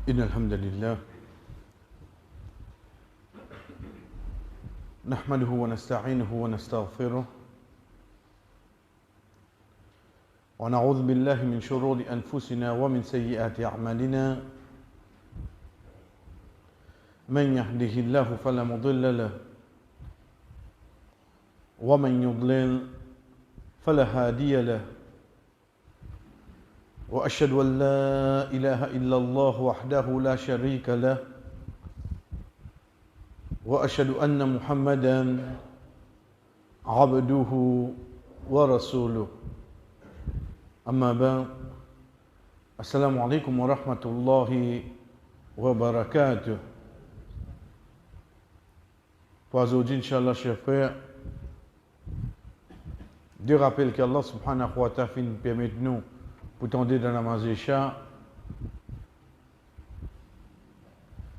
إن الحمد لله نحمده ونستعينه ونستغفره ونعوذ بالله من شرور أنفسنا ومن سيئات أعمالنا من يهده الله فلا مضل له ومن يضلل فلا هادي له وأشهد أن لا إله إلا الله وحده لا شريك له وأشهد أن محمدا عبده ورسوله أما بعد السلام عليكم ورحمة الله وبركاته. Pour aujourd'hui, Inch'Allah, chers frères, Dieu rappelle qu'Allah subhanahu wa ta'ala permet de nous pour tendre dans la mazécha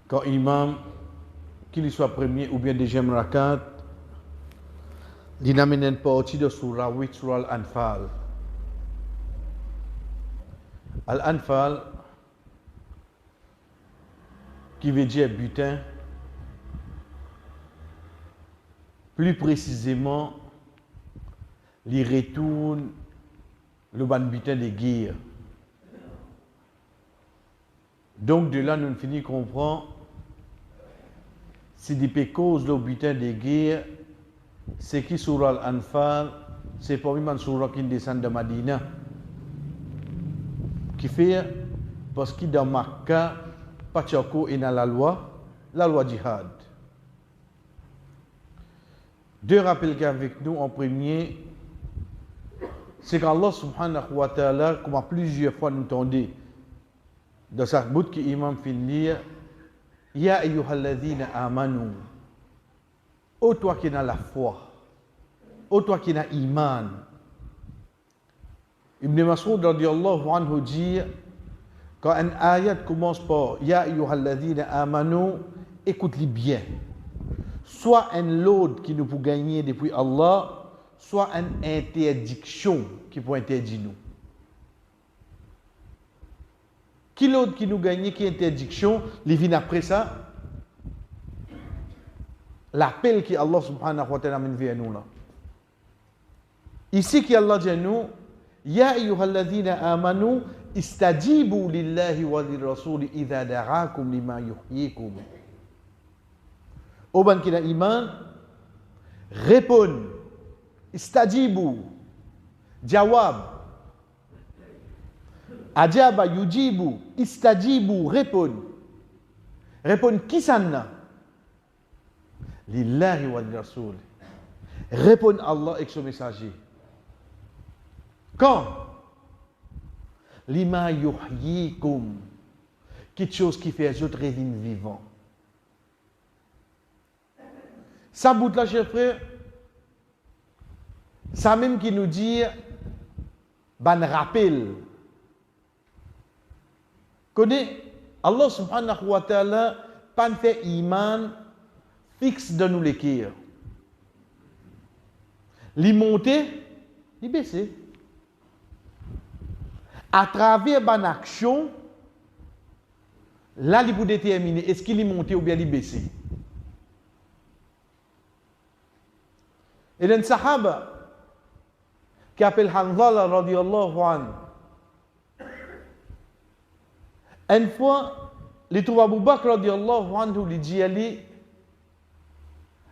quand imam, qu'il soit premier ou bien deuxième rakat, il n'amène une partie de surah 8, surah Al-Anfal. Al-Anfal, qui veut dire butin, plus précisément, il retourne le ban butin des guerres. Donc de là, nous finissons comprendre si des causes le butin des guerres, c'est qui surah Al-Anfal, c'est pas une surah qui descend de Madina. Qui fait parce que dans Makkah, Pachako est dans la loi djihad. Deux rappels qu'avec nous en premier, c'est qu'Allah subhanahu wa ta'ala, comme à plusieurs fois nous entendons, dans sa bout qui imam fait lire, Ya ayyuhalladhina amanu, ô toi qui as la foi, ô toi qui as iman. Ibn Mas'ud radiyallahu anhu dit, quand un ayat commence par Ya ayyuhalladhina amanu, écoute-les bien. Soit un lot qui nous peut gagner depuis Allah, soit une interdiction qui peut interdire nous. Qui l'autre qui nous gagne, qui est interdiction, il vient après ça, l'appel que Allah subhanahu wa ta'ala amène vers nous là. Ici qui Allah dit à nous, Ya ayyuhalladhina amanu, istajibu lillahi wa lirrasuli idha da'akum lima yuhyikum. Au ban qui a iman, répondez. Istajibu, jawab, ajaba yujibu, istajibu, répond. Répond qui s'en Lillahi wa rasul. Répond Allah et son messager. Quand lima yuhyikum, quelque chose qui fait les autres revenir vivants. Ça bout là, chers frères. Ça même qui nous dit, ban rappel. Connaît Allah subhanahu wa ta'ala, pas fait iman fixe de nous l'écrire. Li monter, li baisser. À travers ban action, là, il peut déterminer est-ce qu'il est monté ou bien il baissé. Et dans le Sahaba, qui appelle Hanzala radiyallahu anhu. Une fois, il trouve Abu Bakr radiyallahu anhu, il dit Ali,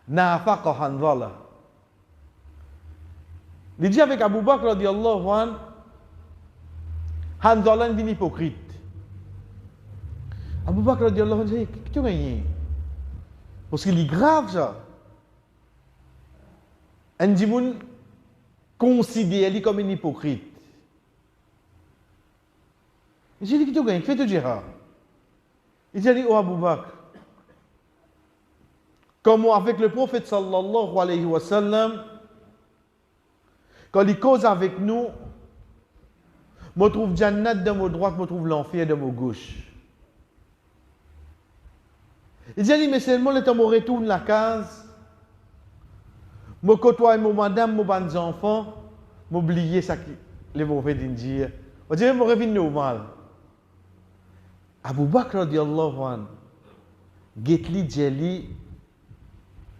nafaqa Hanzala. Il dit avec Abu Bakr radiyallahu anhu, Hanzala est un hypocrite. Abu Bakr radiyallahu anhu dit, qu'est-ce que tu as gagné? Parce qu'il est grave ça. Un dimoun considéré comme un hypocrite. J'ai dit que tu gagnes, fais-tu dire. Il dit au Abu Bakr, comme avec le prophète sallallahu alayhi wa sallam, quand il cause avec nous, je trouve Jannat de ma droite, je trouve l'enfer de ma gauche. Il dit, mais seulement le temps où je retourne la case, je côtoie mon madame, mes bons enfants, m'oublier ça qui les mauvais dire. On dirait que je reviens normal. Abu Bakr radiallahu anhu, Getli Djeli,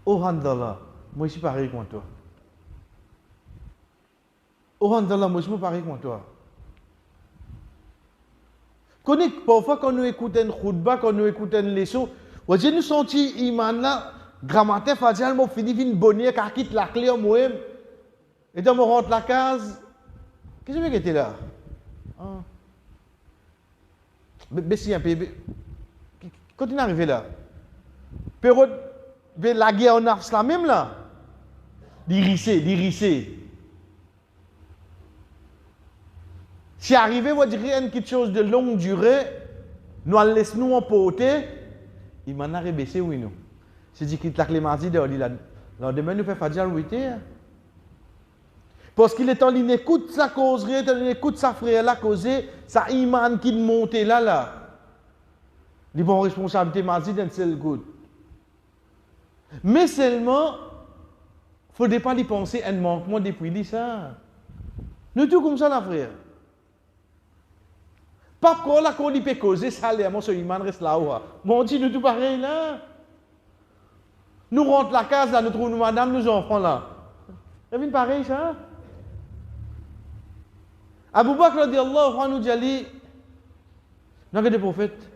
oh Handala, moi je suis pareil comme toi. Oh Handala, moi je suis pareil comme toi. Parfois quand nous écoutons une khutba, quand nous écoutons une leçon, j'ai nous senti iman là, grammaire fadial, moi fini une bonne car quitte la clé en moi. Et dans mon rentre la case, qu'est-ce que tu es là? Mais si un peu, quand tu es arrivé là, période la guerre en Ars la même là, d'irrisser. Si arrivé, on dirait quelque chose de longue durée, nous laissons nous emporter, il m'en a rebaissé, oui, nous. C'est dit qu'il t'a clémenté, demain nous fait fadjal, oui, parce qu'il est en ligne, écoute sa causerie, il écoute sa frère là, causer, sa iman qui monte là. Les bonnes responsabilités, mardi, d'un seul coup. Mais seulement, il ne faudrait pas y penser un manquement depuis ça. Nous tout comme ça, la frère. Pas quand la qu'on y peut causer, ça allait, mon iman reste là-haut. Bon, dit nous tout pareil là. Nous rentrons la case là, nous trouvons madame, nos enfants là. C'est bien pareil ça. Abu Bakr radiallahu anhu dit, nous avons des prophètes.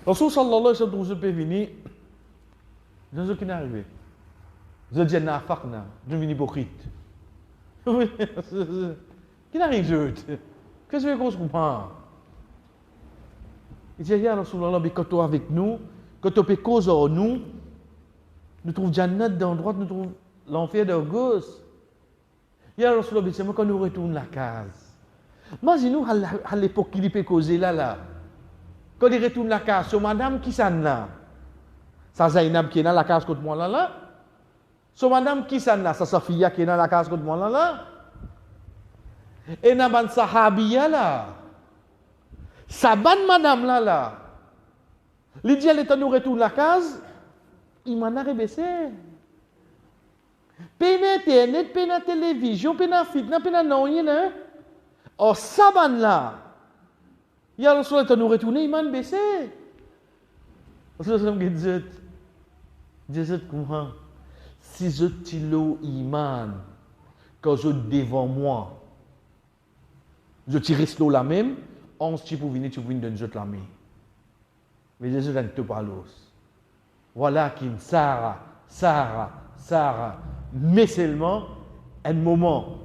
Rasul sallallahu alayhi wa sallam trouve ce peut venir. Dans ce qui est arrivé. Je dis nafaqna, je suis hypocrite. Qui n'arrive je? Qu'est-ce que je comprends? Il dit, ya Rasulallah, quand tu es avec nous, quand tu es cause en nous trouvons Jannat dans droite, nous trouvons l'enfer de gauche. Ya Rasulallah, c'est moi quand nous retournons la case. Imaginez-nous à l'époque qu'il peut causer là. Quand il retourne la case, c'est madame qui s'en là. Ça Zainab qui est dans la case contre moi là. C'est madame qui s'en là, ça Safia qui est dans la case contre moi là. Et naban sahabiya là. Saban madame là. L'idée elle est nous retourne la case, il m'en a rebaissé. Peine internet, peine télévision, peine fitna, peine non rien. Oh saban là. Il y a le soir nous retourner, il m'a baissé. Parce que je dis comment si je tilo iman quand je devant moi je tire l'eau la même, on se pour venir, tu peux venir de la main. Mais Jésus n'a pas parlé. Voilà qui Sarah, mais seulement un moment.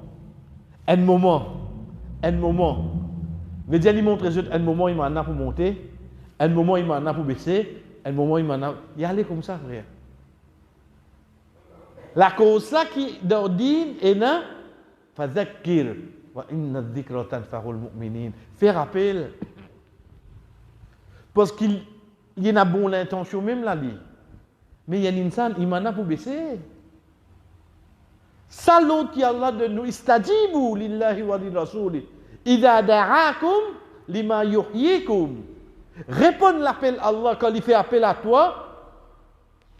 Mais Dieu lui montre un moment, il m'en a pour monter, un moment, il m'en a pour baisser, un moment, il m'en a. Il y allait comme ça, frère. La cause là qui d'ordine est là, fazakir. Faire appel. Parce qu'il y a une bonne intention même là. Mais il y a une insan, il m'en a pour baisser. Ça l'autre qui Allah de nous, istajibu lillahi wa li rasuli. Ida da'akum lima yuhyikum. Réponds l'appel Allah quand il fait appel à toi.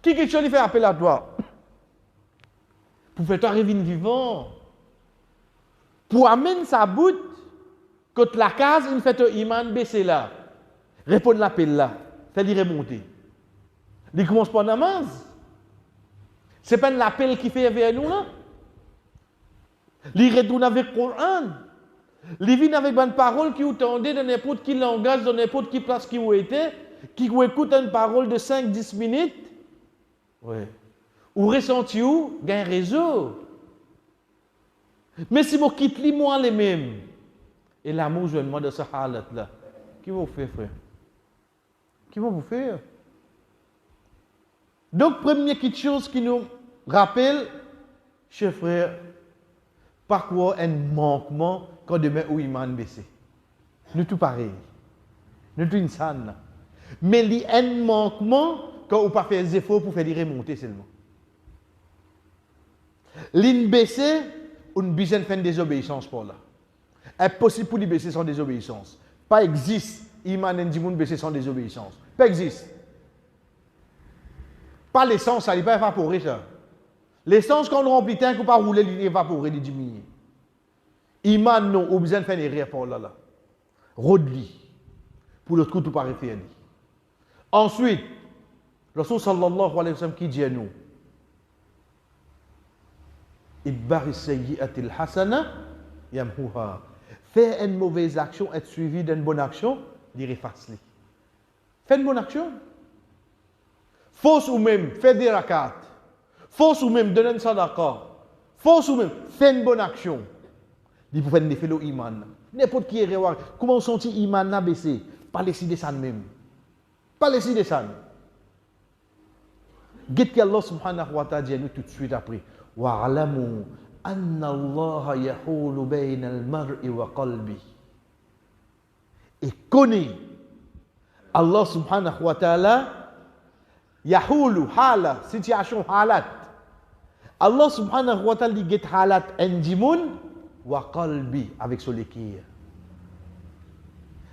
Qui quelque chose il fait appel à toi? Pour faire toi revenir vivant. Pour amener sa bout, quand la case, il fait un iman baisser là. Répondre l'appel là. Fait-il remonter. Il commence par namaz. Ce n'est pas l'appel qui fait vers nous là. Il retourne avec le Coran. Il vient avec une parole qui vous tendait dans n'importe quel langage, dans n'importe quelle place qui vous était, qui vous écoute une parole de 5-10 minutes. Oui. Ou ressenti où? Il y a un réseau. Mais si vous quittez moi les mêmes, et l'amour, je demande de ce halat là, qui va vous faire, frère? Qui va vous faire? Donc, première petite chose qui nous rappelle, chers frères, par quoi un manquement quand demain où il m'a baissé. Nous tout pareil. Nous tout insane. Mais il y a un manquement quand on pas fait des efforts pour faire les remonter seulement. L'in baissé, on besoin de faire une désobéissance pour là. Impossible pour les baisser sans désobéissance. Pas existe, iman en dimoun baisser sans désobéissance. Pas existe. Pas l'essence, ça n'est pas évaporé ça. L'essence quand on remplit tant qu'on pas rouler, il évaporer, il diminuer. Iman non, on besoin de faire des erreurs pour là. Rodli. Pour l'autre coup, tout paraît faire. Ensuite, le Rasul sallallahu alayhi wa sallam qui dit à nous, Ibari sayyi'atil hasana yamhuha. Faire une mauvaise action, être suivi d'une bonne action, il efface-les. Fais une bonne action. Force ou même, fais des rakats. Force ou même, donne un sadaqa. Force ou même, fais une bonne action. Il faut faire des faits iman. N'importe qui est réel. Comment on sentit iman n'a baissé? Pas laisser descendre même. Pas laisser descendre. Qu'est-ce qu'Allah subhanahu wa ta'ala dit nous tout de suite après? Wa'alamu anna Allah yahulu bayna al-mar'i wa qalbi. Et connais Allah subhanahu wa ta'ala yahulu hala situation halat. Allah subhanahu wa ta'ala dit halat endimun wa qalbi avec son l'équire.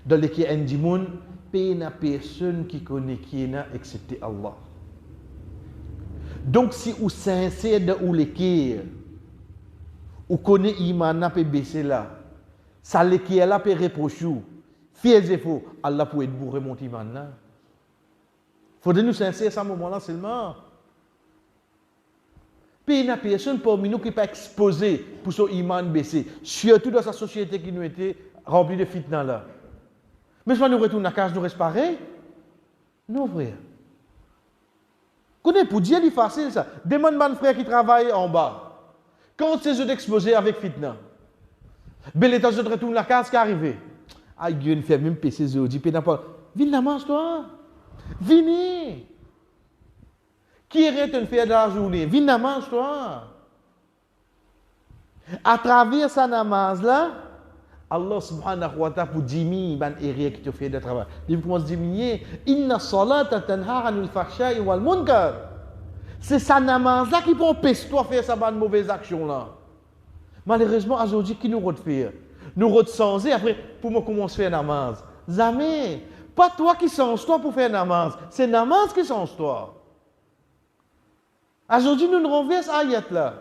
Dans l'équire endimun, pas personne qui connaît qui est excepté Allah. Donc si vous sincère de ou l'équire, vous connaissez iman peut baisser là, ça l'équire là peut reprocher. Fiez et faux, Allah peut vous remonter iman là. Faudrait nous sincère à ce moment-là seulement. Puis il n'y a personne parmi nous qui peut exposer pour son iman baisser, surtout dans sa société qui nous était remplie de fitna là. Mais si nous retournons à la case, nous restons pareil. Non, frère. Pour dire, c'est facile ça. Demande à un frère qui travaille en bas. Quand c'est eux exposés avec fitna, ben les temps de retourner à la case qui est arrivé. Ah, Dieu ne fait même PC Zodi, puis n'importe. Viens la mange toi. Viens. Qui est de faire de la journée? Viens la mange toi. À travers sa namaz là, Allah subhanahu wa ta'ala pour diminuer ban érieux qui te fait de travail. Il commence à diminuer. Inna salata tanha anil fahsha'i wal munkar. C'est sa namaz là qui peut empêcher toi de faire sa bonne mauvaise action là. Malheureusement, aujourd'hui, qui nous refait? Nous ressensons après pour me commencer à faire namaz. Jamais. Pas toi qui sens toi pour faire namaz. C'est namaz qui sens toi. Aujourd'hui, nous nous renversons à ayat là.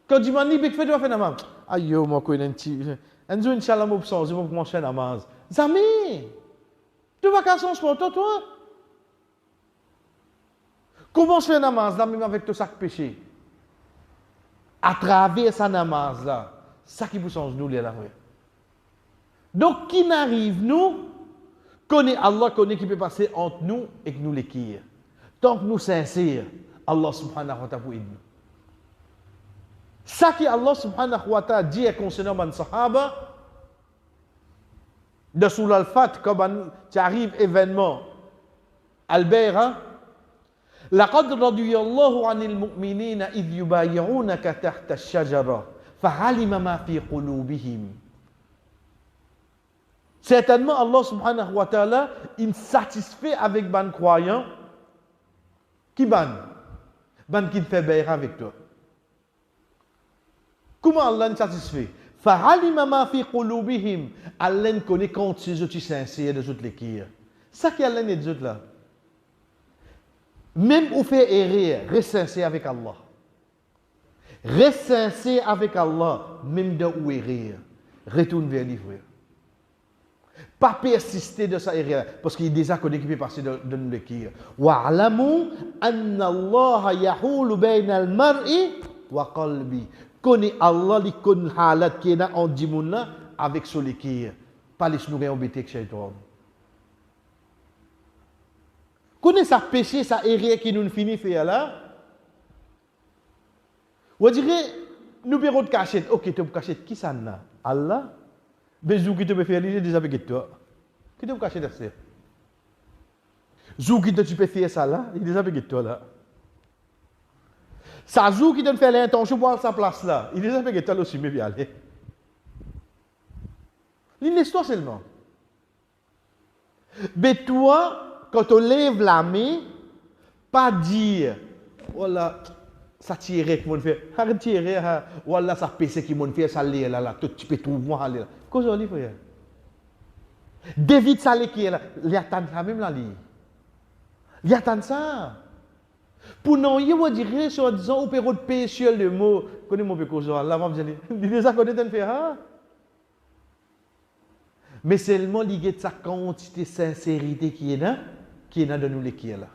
Quand tu m'as dit que tu vas faire namaz. Aïe, moi, je suis un jour, Inch'Allah, je vais commencer à faire namaz. Jamais. Tu vas casser pour toi, toi. Comment se faire namaz là, même avec tout ça péché? À travers sa namaz là, ça qui vous change nous, les là. Donc, qui n'arrive, nous, connaît Allah, connaît qui peut passer entre nous et que nous l'équire. Tant que nous sincères, Allah subhanahu wa ta'ala pour aider nous. Ça qui Allah subhanahu wa ta'ala dit concernant les sahaba, de sous l'alfat, comme tu arrives événement, Al-Bayra, لقد رضي الله عن المؤمنين إذ يبايعونك تحت الشجرة فعلم ما في قلوبهم. Certainement, Allah subhanahu wa ta'ala, il satisfait avec ban croyant qui ban qui fait bayra avec toi. Comment Allah est satisfait? فعلم ما في قلوبهم. Allah connaît quand c'est eux qui sont sincères de toutes les kir. Ça qui Allah est dit là. Même où fait erreur, reste sincère avec Allah. Reste sincère avec Allah, même dans où erreur. Retourne vers lui, frère. Pas persister de sa erreur, parce qu'il est déjà connu qui peut passer de nous le kir. Wa'alamu anna Allah yahulu bayna al-mar'i wa qalbi. Connais Allah, il connaît halat qui est en dimouna avec son kir. Pas les snourer embêter avec shaitan. Connais sa péché, sa erreur qui nous finit faire là. On dirait, nous payons de cachette. Ok, tu peux cachette. Qui ça n'a? Allah. Bezou qui te peut faire, il est déjà avec toi. Qui te peut cacher ça? Zou qui te tu peux faire ça là, il est déjà avec toi là. Sa zou qui te fait l'intention pour sa place là, il est déjà avec toi là aussi, mais bien aller. L'histoire seulement. Mais toi, quand tu lèves la main, pas dire, voilà, ça tire qui m'ont fait, arrête tirer, voilà, ça pèse qui m'ont fait, ça l'est là, là, tu peux trouver moi là. Qu'est-ce que frère? David Salé qui est là, il attend ça même là, il attend ça. Pour non, il va dire, sur disant, au période péché le mot, connais mon péché, là, moi, je dis, il déjà connaît d'un faire, Mais seulement lié de sa quantité de sincérité qui est là de nous les qui est là.